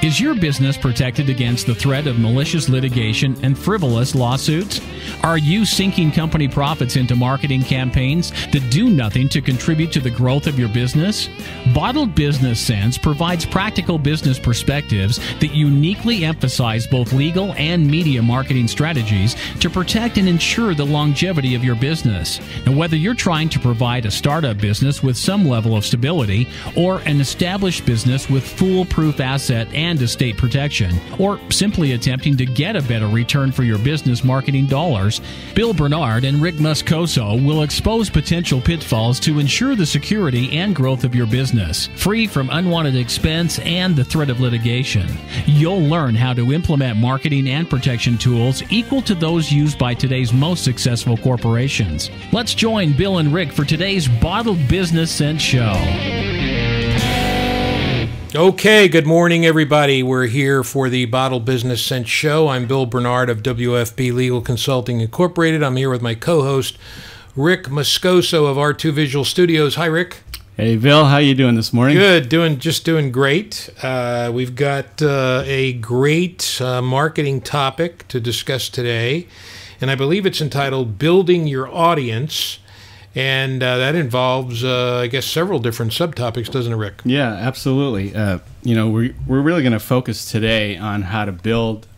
Is your business protected against the threat of malicious litigation and frivolous lawsuits? Are you sinking company profits into marketing campaigns that do nothing to contribute to the growth of your business? Bottled Business Sense provides practical business perspectives that uniquely emphasize both legal and media marketing strategies to protect and ensure the longevity of your business. Now, whether you're trying to provide a startup business with some level of stability or an established business with foolproof asset and estate protection, or simply attempting to get a better return for your business marketing dollars, Bill Bernard and Rick Moscoso will expose potential pitfalls to ensure the security and growth of your business, free from unwanted expense and the threat of litigation. You'll learn how to implement marketing and protection tools equal to those used by today's most successful corporations. Let's join Bill and Rick for today's Bottled Business Sense show. Okay, good morning, everybody. We're here for the Bottled Business Sense show. I'm Bill Bernard of WFB Legal Consulting Incorporated. I'm here with my co-host, Rick Moscoso of R2 Visual Studios. Hi, Rick. Hey, Bill. How you doing this morning? Good. Doing great. We've got a great marketing topic to discuss today, and I believe it's entitled Building Your Audience. And that involves, I guess, several different subtopics, doesn't it, Rick? Yeah, absolutely. We're really going to focus today on how to build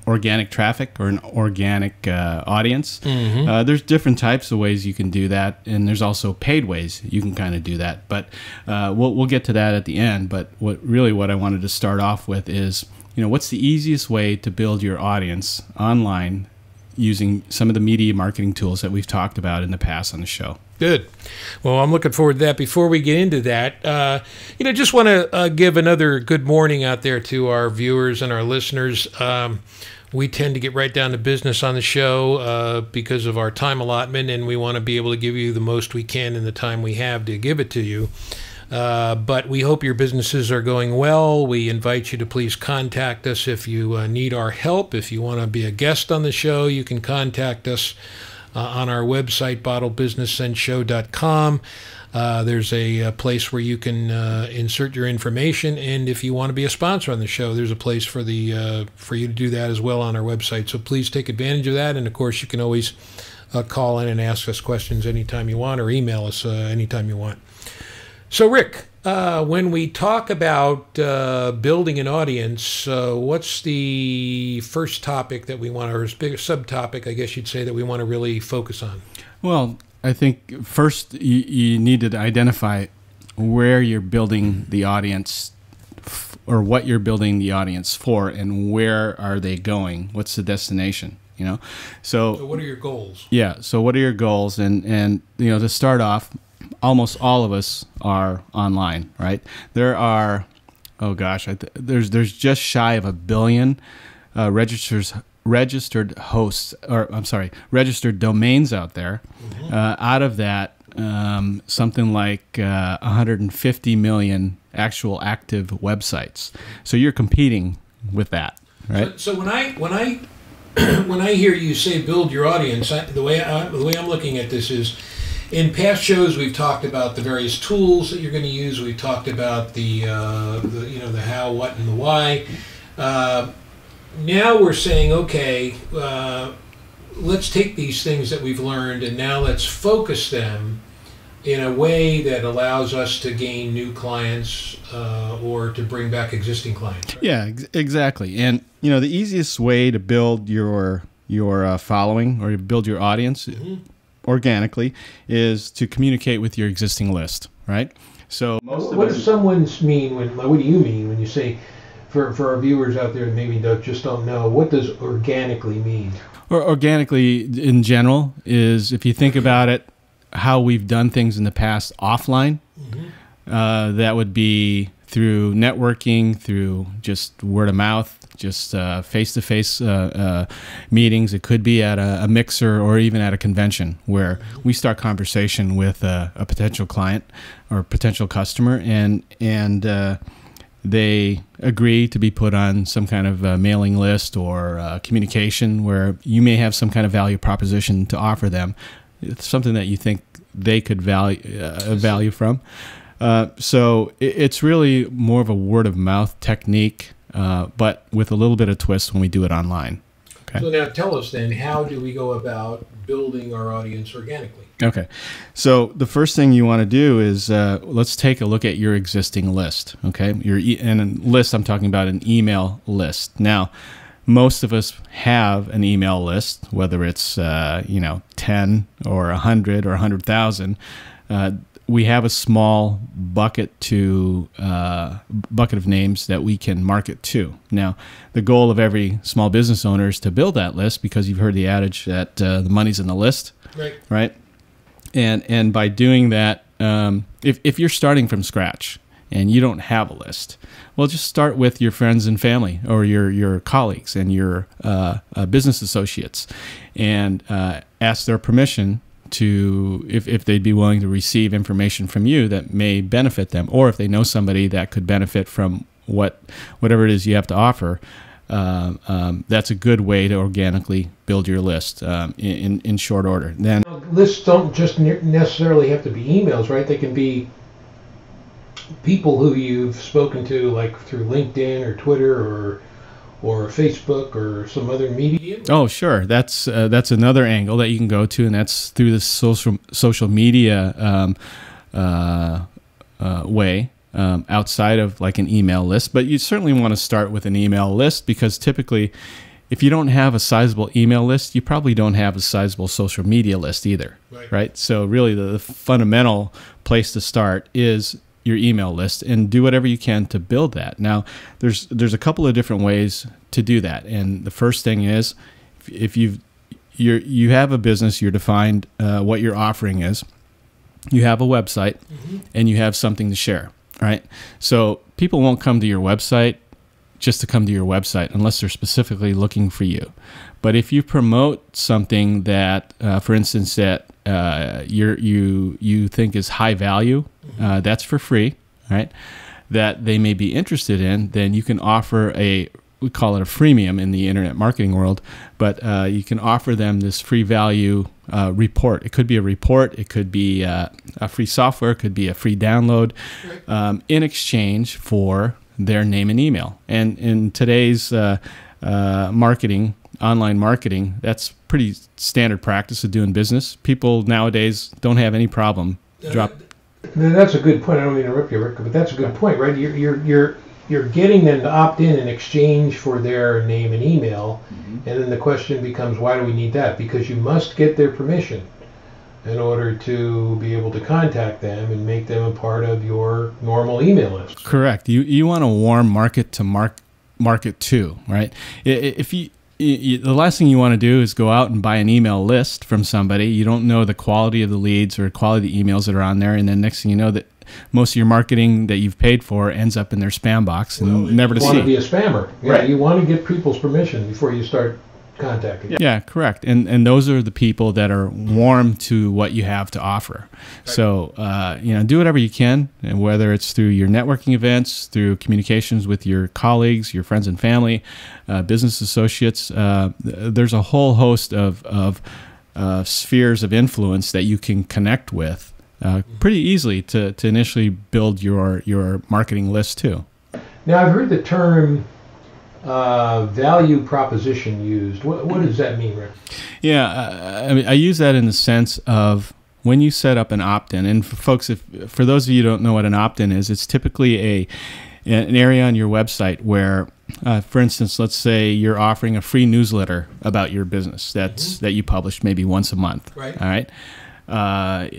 organic traffic or an organic audience. Mm-hmm. There's different types of ways you can do that, and there's also paid ways you can kind of do that. But we'll get to that at the end. But what I wanted to start off with is, what's the easiest way to build your audience online using some of the media marketing tools that we've talked about in the past on the show. Good. Well, I'm looking forward to that. Before we get into that, just want to give another good morning out there to our viewers and our listeners. We tend to get right down to business on the show because of our time allotment, and we want to be able to give you the most we can in the time we have to give it to you. But we hope your businesses are going well. We invite you to please contact us if you need our help. If you want to be a guest on the show, you can contact us on our website, bottledbusinesssenseshow.com. There's a place where you can insert your information, and if you want to be a sponsor on the show, there's a place for you to do that as well on our website. So please take advantage of that, and of course you can always call in and ask us questions anytime you want, or email us anytime you want. So, Rick, when we talk about building an audience, what's the first topic that we want, or subtopic, I guess you'd say, that we want to really focus on? Well, I think first you need to identify where you're building the audience or what you're building the audience for, and where are they going? What's the destination? So what are your goals? Yeah, so what are your goals? And to start off, almost all of us are online, right? There are, there's just shy of 1 billion registered domains out there. Mm-hmm. Out of that, something like 150 million actual active websites. So you're competing with that, right? So when I hear you say build your audience, the way I'm looking at this is, in past shows, we've talked about the various tools that you're going to use. We've talked about the how, what, and the why. Now we're saying, okay, let's take these things that we've learned, and now let's focus them in a way that allows us to gain new clients or to bring back existing clients. Right? Yeah, exactly. And the easiest way to build your following or build your audience. Mm-hmm. Organically is to communicate with your existing list, right? So what does someone mean what do you mean when you say, for our viewers out there maybe don't know, what does organically mean? Or organically in general is, if you think about it, how we've done things in the past offline. Mm-hmm. That would be through networking, through just word of mouth, just face-to-face meetings. It could be at a mixer or even at a convention where we start conversation with a potential client or potential customer, and they agree to be put on some kind of mailing list or communication where you may have some kind of value proposition to offer them. It's something that you think they could value from. So it's really more of a word of mouth technique but with a little bit of twist when we do it online. Okay. So now tell us then, how do we go about building our audience organically? Okay. So the first thing you want to do is let's take a look at your existing list. Okay. And a list, I'm talking about an email list. Now, most of us have an email list, whether it's 10 or 100 or 100,000. We have a small bucket of names that we can market to. Now, the goal of every small business owner is to build that list, because you've heard the adage that the money's in the list, right? And by doing that, if you're starting from scratch and you don't have a list, well, just start with your friends and family, or your colleagues and your business associates, and ask their permission to if they'd be willing to receive information from you that may benefit them, or if they know somebody that could benefit from whatever it is you have to offer. That's a good way to organically build your list in short order. Then lists don't just necessarily have to be emails, right? They can be people who you've spoken to, like through LinkedIn or Twitter or Facebook or some other medium. Oh, sure. That's another angle that you can go to, and that's through the social media way. Outside of like an email list, but you certainly want to start with an email list, because typically if you don't have a sizable email list, you probably don't have a sizable social media list either, right? So really the fundamental place to start is your email list, and do whatever you can to build that. Now, there's a couple of different ways to do that, and the first thing is if you have a business, you're defined what your offering is, you have a website, and you have something to share. Right. So people won't come to your website just to come to your website unless they're specifically looking for you. But if you promote something that, for instance, that you think is high value, that's for free, right? That they may be interested in, then you can offer we call it a freemium in the internet marketing world, but you can offer them this free value report. It could be a report, it could be a free software, it could be a free download, in exchange for their name and email. And in today's marketing, online marketing, that's pretty standard practice of doing business. People nowadays don't have any problem That's a good point. I don't mean to interrupt you, Rick, but that's a good point, right? You're getting them to opt in exchange for their name and email, and then the question becomes, why do we need that? Because you must get their permission in order to be able to contact them and make them a part of your normal email list. Correct. You want a warm market to market to, right? If the last thing you want to do is go out and buy an email list from somebody. You don't know the quality of the leads or quality of the emails that are on there, and then next thing you know, that most of your marketing that you've paid for ends up in their spam box and never to see. You want to be a spammer. Yeah, right. You want to get people's permission before you start contacting them. Yeah, correct. And those are the people that are warm to what you have to offer. Right. So, do whatever you can, and whether it's through your networking events, through communications with your colleagues, your friends and family, business associates. There's a whole host of spheres of influence that you can connect with pretty easily to initially build your marketing list too. Now, I've heard the term value proposition used. What does that mean, Rick? Yeah, I use that in the sense of when you set up an opt-in. And for folks, for those of you who don't know what an opt-in is, it's typically an area on your website where, for instance, let's say you're offering a free newsletter about your business that you publish maybe once a month. Right. All right.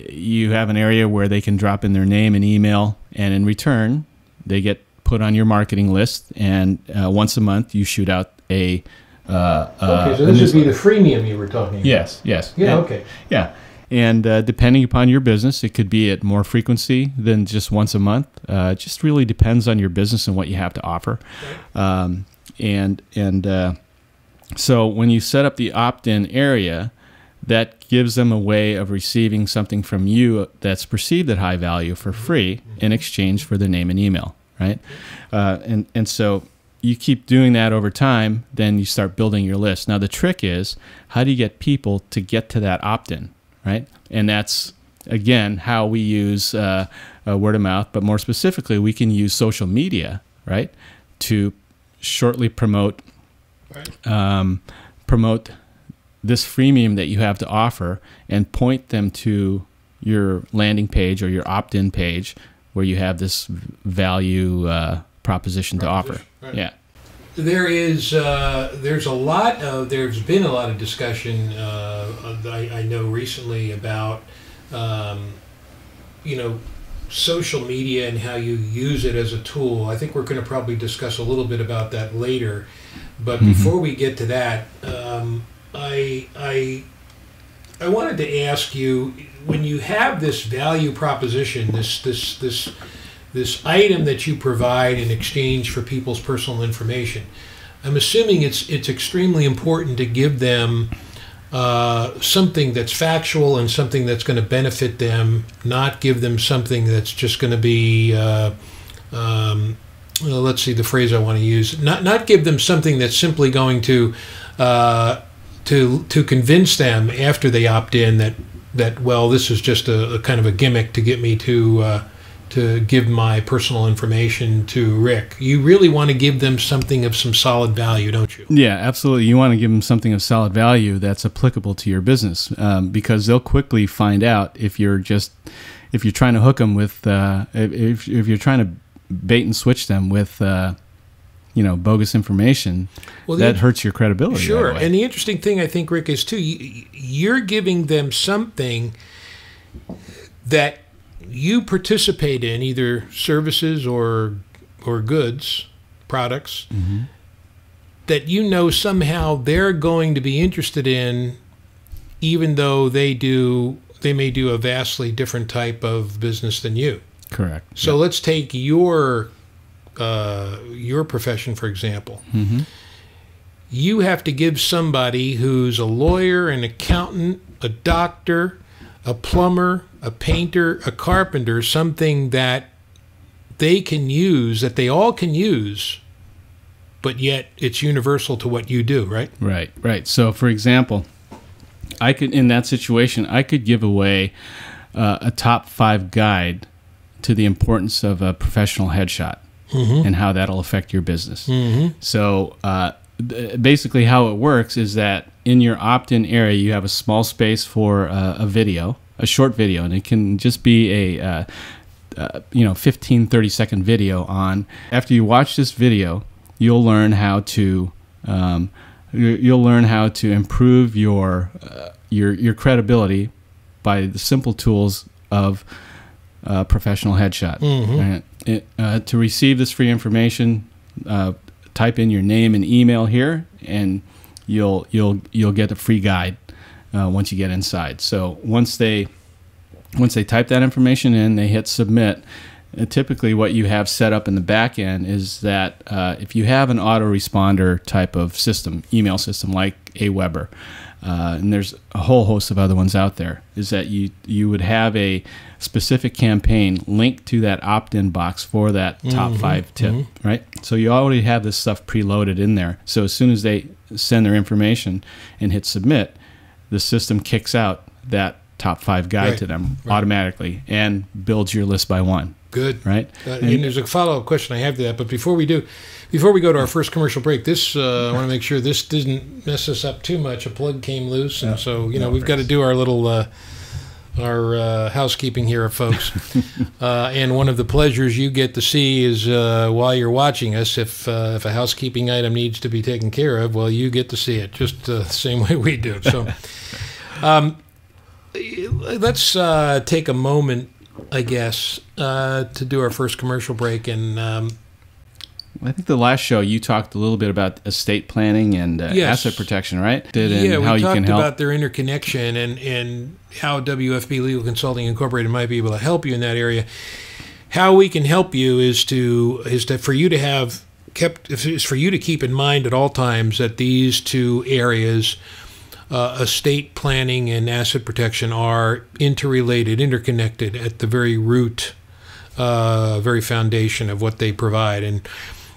You have an area where they can drop in their name and email, and in return, they get put on your marketing list, and once a month you shoot out okay, so this would be the freemium you were talking about. Yes. Yeah, okay. Yeah. And depending upon your business, it could be at more frequency than just once a month. It just really depends on your business and what you have to offer. Right. So when you set up the opt-in area, that gives them a way of receiving something from you that's perceived at high value for free in exchange for their name and email, right? And so you keep doing that over time, then you start building your list. Now the trick is, how do you get people to get to that opt-in, right? And that's, again, how we use word of mouth, but more specifically, we can use social media, right, to shortly promote this freemium that you have to offer and point them to your landing page or your opt-in page where you have this value proposition to offer. Right. Yeah. There's been a lot of discussion I know recently about social media and how you use it as a tool. I think we're going to probably discuss a little bit about that later, but before we get to that, I wanted to ask you, when you have this value proposition, this item that you provide in exchange for people's personal information, I'm assuming it's extremely important to give them something that's factual and something that's going to benefit them, not give them something that's just going to be, let's see the phrase I want to use, not give them something that's simply going to convince them after they opt in that well, this is just a kind of a gimmick to get me to give my personal information to Rick. You really want to give them something of some solid value, don't you? Yeah, absolutely. You want to give them something of solid value that's applicable to your business, because they'll quickly find out if you're trying to hook them with, if you're trying to bait and switch them with, bogus information, that hurts your credibility. Sure. And the interesting thing, I think, Rick, is too, you're giving them something that you participate in, either services or goods, products, that somehow they're going to be interested in, even though they may do a vastly different type of business than you. Correct. So let's take your profession, for example. You have to give somebody who's a lawyer, an accountant, a doctor, a plumber, a painter, a carpenter, something that they can use, that they all can use, but yet it's universal to what you do, right? Right. So, for example, in that situation, I could give away a top 5 guide to the importance of a professional headshot and how that'll affect your business. So, basically how it works is that in your opt-in area, you have a small space for a short video, and it can just be a 15, 30-second video on. After you watch this video, you'll learn how to improve your credibility by the simple tools of professional headshot. To receive this free information, type in your name and email here, and you'll get a free guide once you get inside. So once they type that information in, they hit submit. Typically, what you have set up in the back end is that if you have an autoresponder type of system, email system like Aweber, and there's a whole host of other ones out there, is that you would have a specific campaign linked to that opt-in box for that top 5 tip, right? So you already have this stuff preloaded in there. So as soon as they send their information and hit submit, the system kicks out that top 5 guide to them automatically and builds your list by one. Good. Right? And there's a follow-up question I have to that, but before we go to our first commercial break, I want to make sure this didn't mess us up too much. A plug came loose, and so we've got to do our little our housekeeping here, folks. And one of the pleasures you get to see is while you're watching us, if a housekeeping item needs to be taken care of, well, you get to see it just the same way we do. So let's take a moment, I guess, to do our first commercial break. And I think the last show you talked a little bit about estate planning and asset protection, right? We talked about their interconnection and how WFB Legal Consulting Incorporated might be able to help you in that area. How we can help you is for you to keep in mind at all times that these two areas, estate planning and asset protection, are interrelated, interconnected at the very root, very foundation of what they provide. And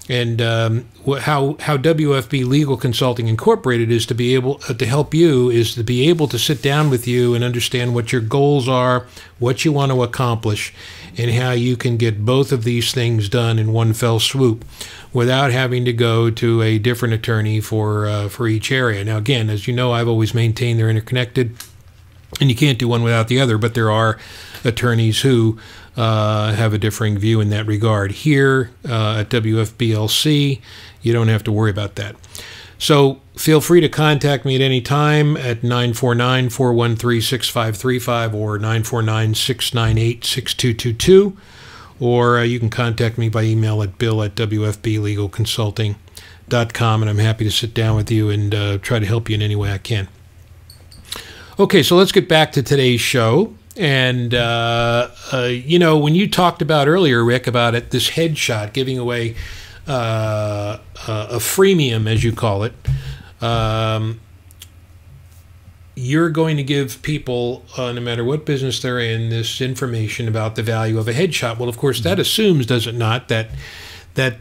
And how WFB Legal Consulting Incorporated is to be able to help you is to be able to sit down with you and understand what your goals are, what you want to accomplish, and how you can get both of these things done in one fell swoop without having to go to a different attorney for each area. Now, again, as you know, I've always maintained they're interconnected, and you can't do one without the other, but there are attorneys who have a differing view in that regard. Here at WFBLC, you don't have to worry about that. So feel free to contact me at any time at 949-413-6535 or 949-698-6222, or you can contact me by email at bill@wfblegalconsulting.com, and I'm happy to sit down with you and try to help you in any way I can. Okay, so let's get back to today's show. And, you know, when you talked about earlier, Rick, about this headshot, giving away a freemium, as you call it, you're going to give people, no matter what business they're in, this information about the value of a headshot. Well, of course, that assumes, does it not, that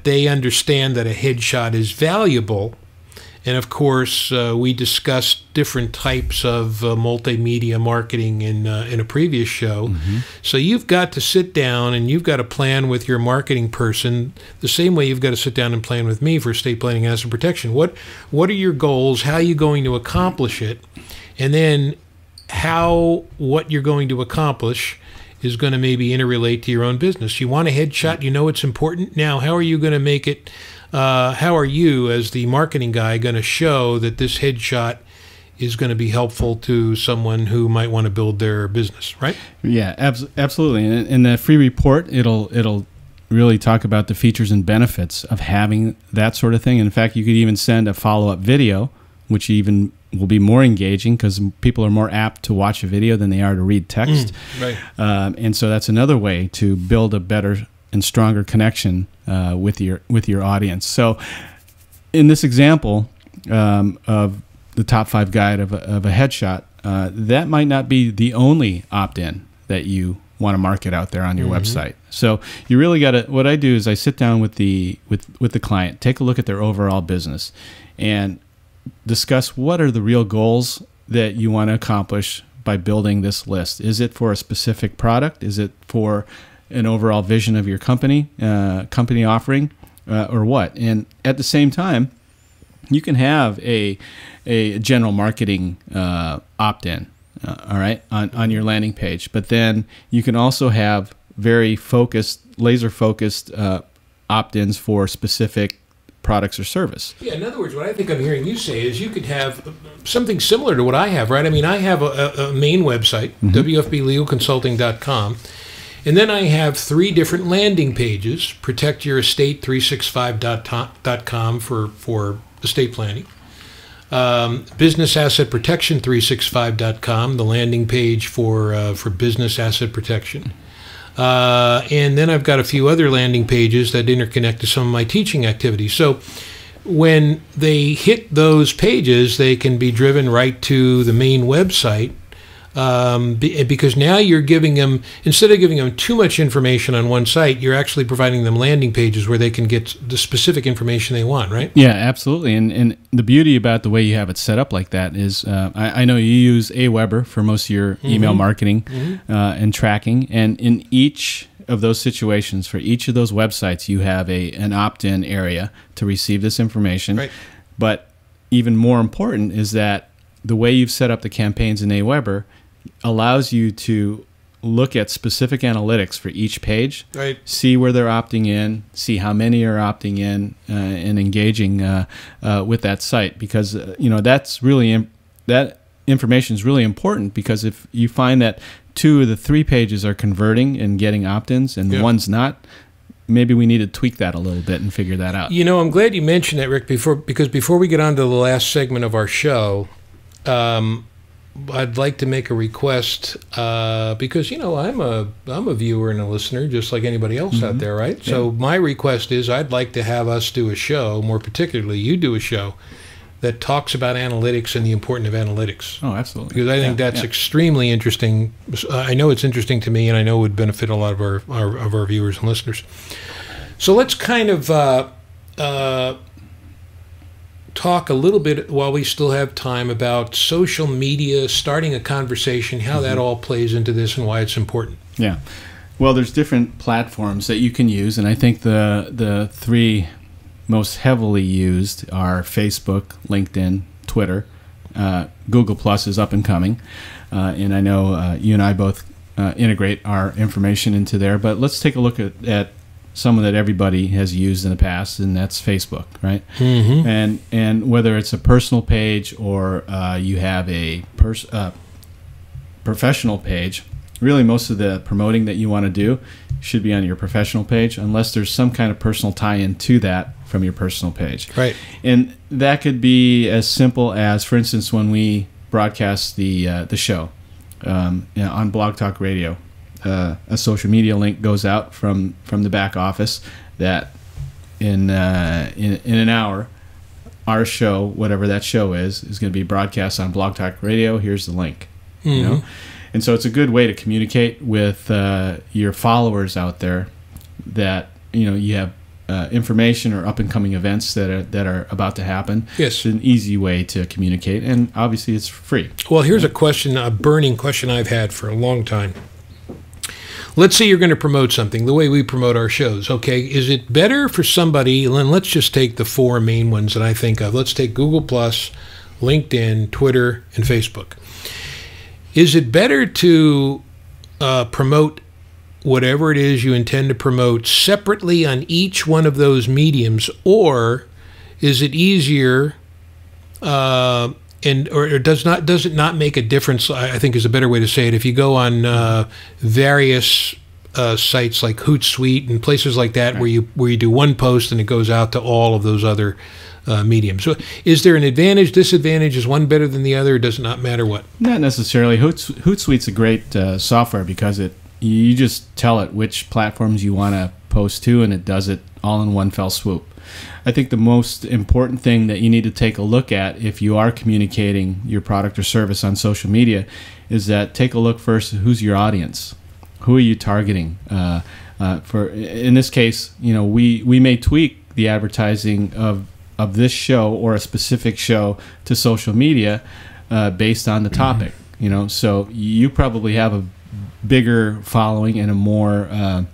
they understand that a headshot is valuable. And of course, we discussed different types of multimedia marketing in a previous show. Mm-hmm. So you've got to sit down and you've got to plan with your marketing person the same way you've got to sit down and plan with me for estate planning and asset protection. What are your goals? How are you going to accomplish it? And then what you're going to accomplish is going to maybe interrelate to your own business. You want a headshot, you know it's important. Now, how are you going to make it? How are you, as the marketing guy, going to show that this headshot is going to be helpful to someone who might want to build their business, right? Yeah, absolutely. And in the free report, it'll really talk about the features and benefits of having that sort of thing. In fact, you could even send a follow-up video, which even will be more engaging because people are more apt to watch a video than they are to read text. Right. And so that's another way to build a better and stronger connection with your audience. So in this example of the top 5 guide of a headshot, that might not be the only opt-in that you want to market out there on your website. So you really got to, what I do is I sit down with the client, take a look at their overall business, and discuss what are the real goals that you want to accomplish by building this list. Is it for a specific product? Is it for an overall vision of your company offering, or what? And at the same time, you can have a general marketing opt-in, all right, on your landing page. But then you can also have very focused, laser-focused opt-ins for specific products or service. Yeah, in other words, what I think I'm hearing you say is you could have something similar to what I have, right? I mean, I have a main website, wfblegalconsulting.com, and then I have 3 different landing pages: protectyourestate365.com for estate planning, business asset protection 365.com, the landing page for business asset protection. And then I've got a few other landing pages that interconnect to some of my teaching activities. So when they hit those pages, they can be driven right to the main website, because now you're giving them, instead of giving them too much information on one site, you're actually providing them landing pages where they can get the specific information they want, right? Yeah, absolutely. And the beauty about the way you have it set up like that is, I know you use Aweber for most of your email marketing and tracking, and in each of those situations, for each of those websites, you have an opt-in area to receive this information. Right. But even more important is that the way you've set up the campaigns in Aweber allows you to look at specific analytics for each page, right, see where they're opting in, see how many are opting in, and engaging with that site, because that's really that information is really important, because if you find that 2 of the 3 pages are converting and getting opt-ins and one's not, maybe we need to tweak that a little bit and figure that out. You know, I'm glad you mentioned that, Rick, because before we get on to the last segment of our show, I'd like to make a request, because I'm a viewer and a listener just like anybody else out there, right? Yeah. So my request is I'd like to have us do a show, more particularly you do a show that talks about analytics and the importance of analytics. Oh, absolutely. Because I think that's extremely interesting. I know it's interesting to me, and I know it would benefit a lot of our viewers and listeners. So let's kind of talk a little bit while we still have time about social media, starting a conversation, how that all plays into this and why it's important. Yeah. Well, there's different platforms that you can use, and I think the three most heavily used are Facebook, LinkedIn, Twitter. Google Plus is up and coming, and I know you and I both integrate our information into there. But let's take a look at some that everybody has used in the past, and that's Facebook, right? Mm-hmm. And whether it's a personal page or you have a professional page, really most of the promoting that you want to do should be on your professional page, unless there's some kind of personal tie-in to that from your personal page. Right. And that could be as simple as, for instance, when we broadcast the show on Blog Talk Radio. A social media link goes out from the back office that in an hour, our show, whatever that show is going to be broadcast on Blog Talk Radio. Here's the link. Mm-hmm. You know? And so it's a good way to communicate with your followers out there that you have information or up and coming events that are about to happen. Yes, it's an easy way to communicate, and obviously it's free. Well, here's a burning question I've had for a long time. Let's say you're going to promote something the way we promote our shows. Okay, is it better for somebody? And let's just take the four main ones that I think of. Let's take Google Plus, LinkedIn, Twitter, and Facebook. Is it better to promote whatever it is you intend to promote separately on each one of those mediums, or is it easier or does it not make a difference? I think is a better way to say it. If you go on various sites like Hootsuite and places like that, where you do one post and it goes out to all of those other mediums. So is there an advantage, disadvantage? Is one better than the other? Or does it not matter what? Not necessarily. Hootsuite's a great software because you just tell it which platforms you want to post to, and it does it all in one fell swoop. I think the most important thing that you need to take a look at if you are communicating your product or service on social media is that take a look first at who's your audience. Who are you targeting? For in this case, we may tweak the advertising of this show or a specific show to social media based on the topic. So you probably have a bigger following and a more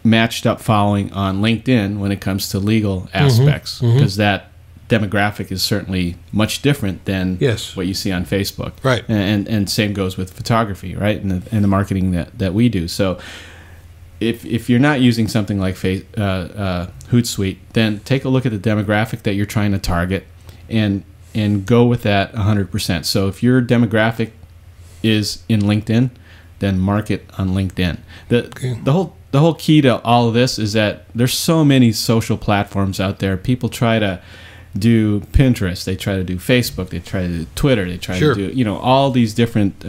matched up following on LinkedIn when it comes to legal aspects, because that demographic is certainly much different than what you see on Facebook. Right. And same goes with photography, right? And the marketing that we do. So if you're not using something like Hootsuite, then take a look at the demographic that you're trying to target and go with that 100%. So if your demographic is in LinkedIn, then market on LinkedIn. The whole key to all of this is that there's so many social platforms out there. People try to do Pinterest, they try to do Facebook, they try to do Twitter, they try to do all these different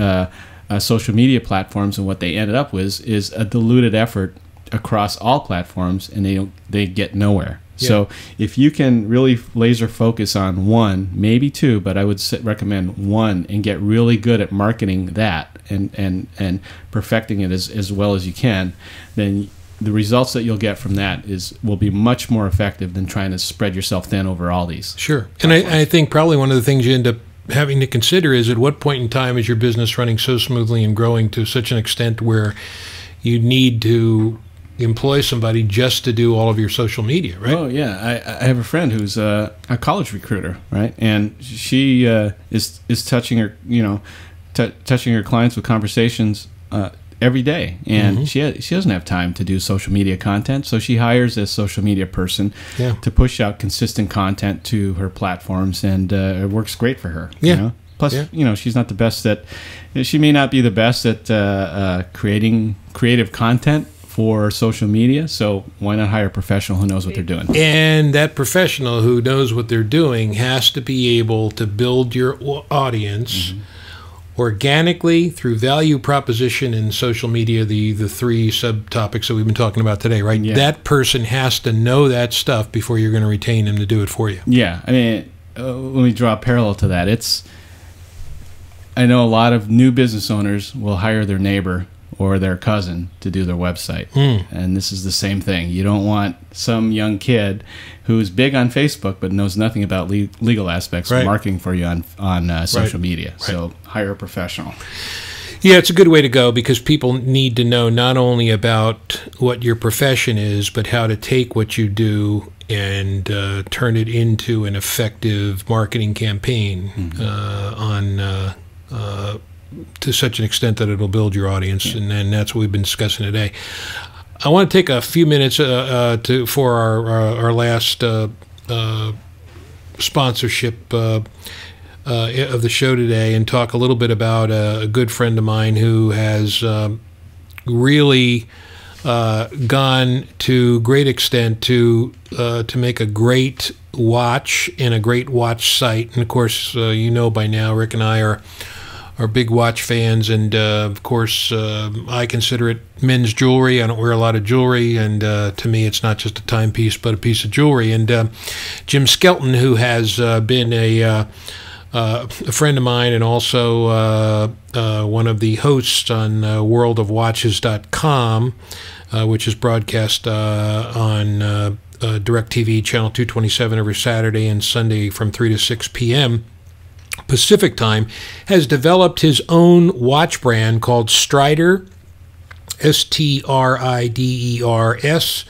social media platforms, and what they ended up with is a diluted effort across all platforms, and they get nowhere. Yeah. So if you can really laser focus on one, maybe two, but I would recommend one, and get really good at marketing that and perfecting it as well as you can, then the results that you'll get from that will be much more effective than trying to spread yourself thin over all these. Sure. And I think probably one of the things you end up having to consider is at what point in time is your business running so smoothly and growing to such an extent where you need to employ somebody just to do all of your social media, right? Oh, yeah. I have a friend who's a college recruiter, right? And she is touching her, touching her clients with conversations every day, and she doesn't have time to do social media content, so she hires a social media person to push out consistent content to her platforms, and it works great for her. Plus, she's not the best she may not be the best at creating creative content for social media, so why not hire a professional who knows what they're doing? And that professional who knows what they're doing has to be able to build your audience organically through value proposition and social media, the three subtopics that we've been talking about today, right? Yeah. That person has to know that stuff before you're going to retain them to do it for you. Yeah. I mean, let me draw a parallel to that. I know a lot of new business owners will hire their neighbor or their cousin to do their website. And this is the same thing. You don't want some young kid who's big on Facebook but knows nothing about legal aspects of marketing for you on social media. So hire a professional. Yeah, it's a good way to go because people need to know not only about what your profession is, but how to take what you do and turn it into an effective marketing campaign to such an extent that it'll build your audience. And that's what we've been discussing today. I want to take a few minutes for our last sponsorship of the show today and talk a little bit about a good friend of mine who has really gone to great extent to make a great watch and a great watch site. And of course, by now, Rick and I are big watch fans, and of course, I consider it men's jewelry. I don't wear a lot of jewelry, and to me, it's not just a timepiece, but a piece of jewelry. And Jim Skelton, who has been a friend of mine and also one of the hosts on worldofwatches.com, which is broadcast on DirecTV channel 227 every Saturday and Sunday from 3 to 6 p.m. Pacific time, has developed his own watch brand called Strider, STRIDERS,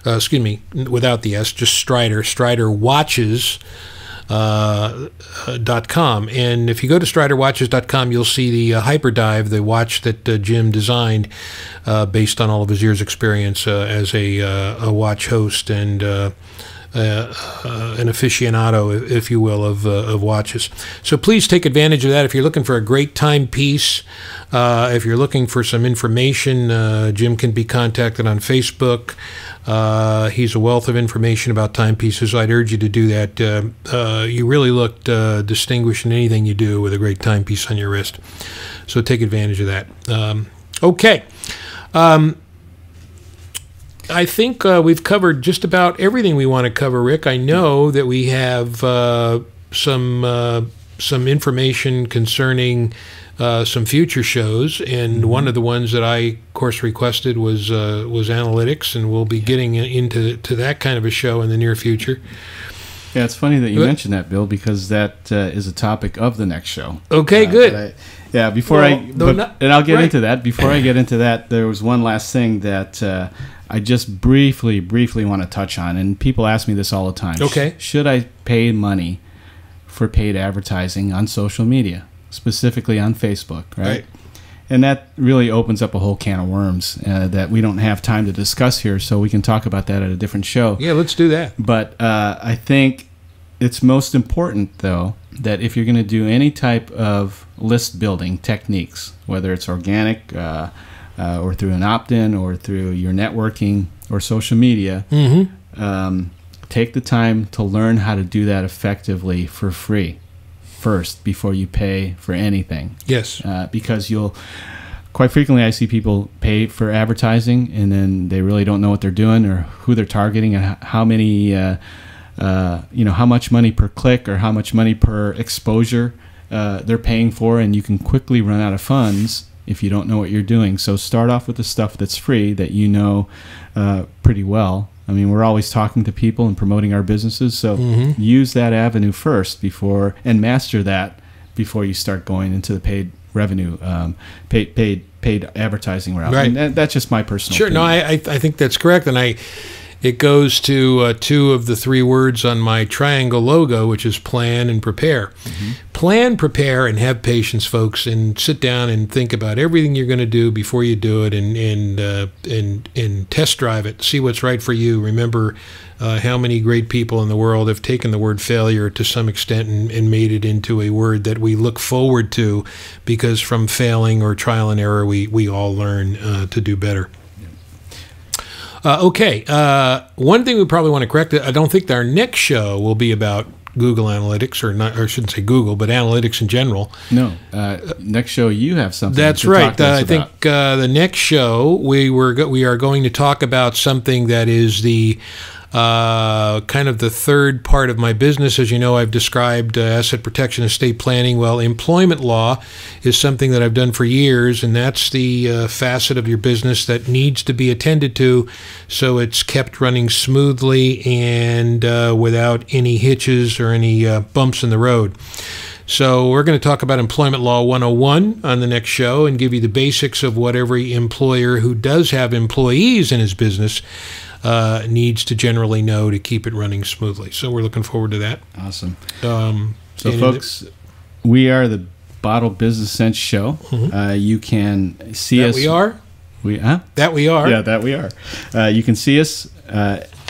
excuse me, without the S, just Strider, StriderWatches.com. And if you go to StriderWatches.com, you'll see the Hyperdive, the watch that Jim designed based on all of his years' experience as a watch host and an aficionado, if you will, of watches. So please take advantage of that. If you're looking for a great timepiece, if you're looking for some information, Jim can be contacted on Facebook. He's a wealth of information about timepieces. I'd urge you to do that. You really look distinguished in anything you do with a great timepiece on your wrist. So take advantage of that. Okay. I think we've covered just about everything we want to cover, Rick. I know that we have some information concerning some future shows, and one of the ones that I, of course, requested was analytics, and we'll be getting into that kind of a show in the near future. Yeah, it's funny that you mentioned that, Bill, because that is a topic of the next show. Okay, good. And I'll get into that. Before I get into that, there was one last thing that I just briefly want to touch on, and people ask me this all the time. Okay. Should I pay money for paid advertising on social media, specifically on Facebook, right? And that really opens up a whole can of worms that we don't have time to discuss here, so we can talk about that at a different show. Yeah, let's do that. But I think it's most important, though, that if you're going to do any type of list building techniques, whether it's organic or through an opt-in or through your networking or social media, take the time to learn how to do that effectively for free first before you pay for anything. Yes. Because quite frequently I see people pay for advertising and then they really don't know what they're doing or who they're targeting and how many, how much money per click or how much money per exposure they're paying for, and you can quickly run out of funds if you don't know what you're doing. So start off with the stuff that's free that you know pretty well. I mean, we're always talking to people and promoting our businesses, so use that avenue first and master that before you start going into the paid revenue, paid advertising route. Right. And that's just my personal opinion. No, I think that's correct, and it goes to two of the three words on my triangle logo, which is plan and prepare. Plan, prepare, and have patience, folks, and sit down and think about everything you're going to do before you do it, and test drive it. See what's right for you. Remember how many great people in the world have taken the word failure to some extent and made it into a word that we look forward to, because from failing or trial and error, we all learn to do better. Okay, one thing we probably want to correct, I don't think our next show will be about Google Analytics, or I shouldn't say Google, but analytics in general. No, next show you have something. That's to right. Talk to us I think the next show we are going to talk about something that is the kind of the third part of my business. As you know, I've described asset protection, estate planning. Well, employment law is something that I've done for years, and that's the facet of your business that needs to be attended to so it's kept running smoothly and without any hitches or any bumps in the road. So we're going to talk about Employment Law 101 on the next show and give you the basics of what every employer who does have employees in his business needs to generally know to keep it running smoothly. So we're looking forward to that. Awesome. So folks, we are the Bottle Business Sense Show. Mm-hmm. You can see us. We are? That we are. Yeah, that we are. You can see us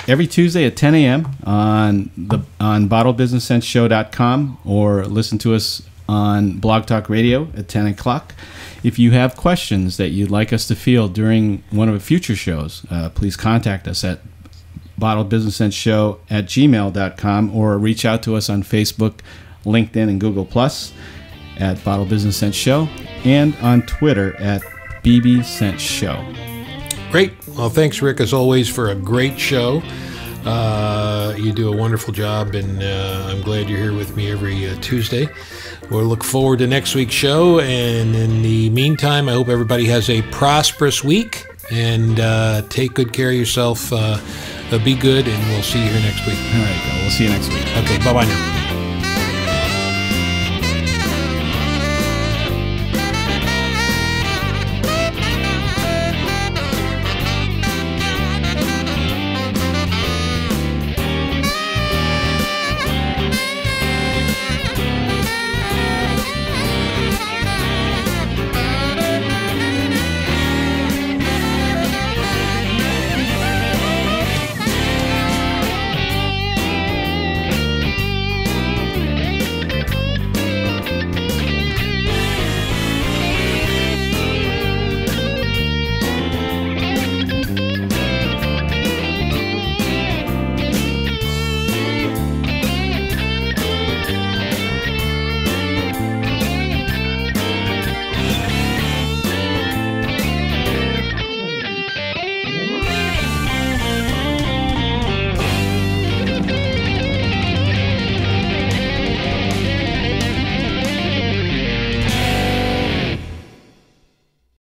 every Tuesday at 10 a.m. on bottlebusinesssenseshow.com or listen to us on Blog Talk Radio at 10 o'clock. If you have questions that you'd like us to field during one of the future shows, please contact us at bottlebusinesssenseshow@gmail.com or reach out to us on Facebook, LinkedIn, and Google Plus at Bottle Business Sense Show and on Twitter at BB Sense Show. Great. Well, thanks, Rick, as always, for a great show. You do a wonderful job, and I'm glad you're here with me every Tuesday. We'll look forward to next week's show, and in the meantime, I hope everybody has a prosperous week, and take good care of yourself. Be good, and we'll see you here next week. All right, we'll see you next week. Okay, bye-bye now.